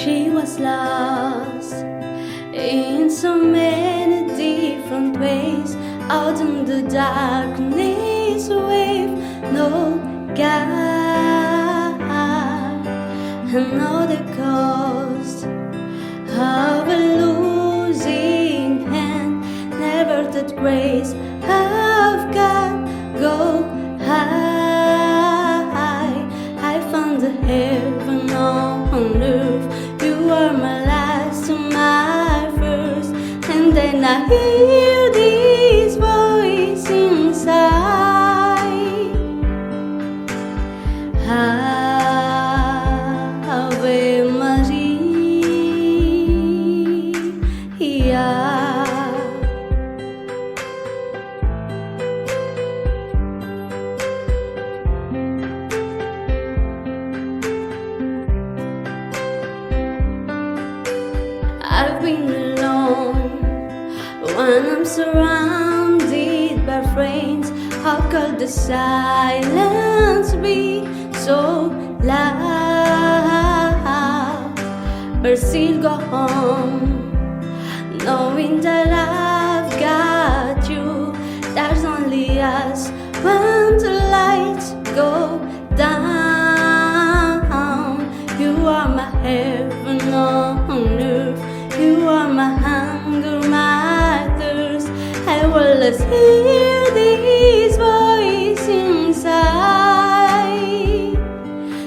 She was lost in so many different ways, out in the darkness with no guide, and know the cost of a losing hand. Never that grace of God go high. I found the heaven on earth. You are my last and my first, and then I hear this voice inside. Ave Maria. I've been alone when I'm surrounded by friends. How could the silence be so loud? But still go home, knowing that I've got you. There's only us when the lights go down. You are my heaven on earth. You are my hunger, my thirst. I will always hear this voice inside,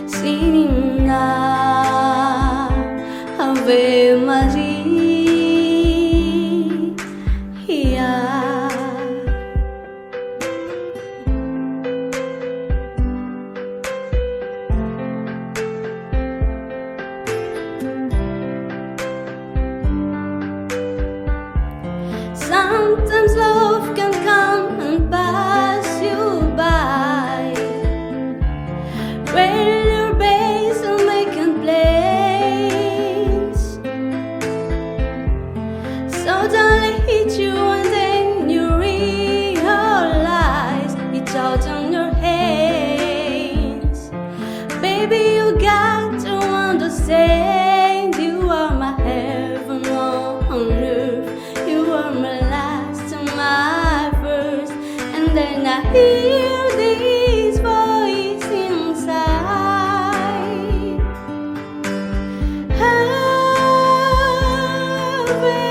singing now, Ave Maria. Sometimes love can come and pass you by, rail your base and make complaints. Suddenly hit you and then you realize it's out on your hands. Baby, you got to understand, you are my heaven on earth. You are my last and my first, and then I hear this voice inside. Ave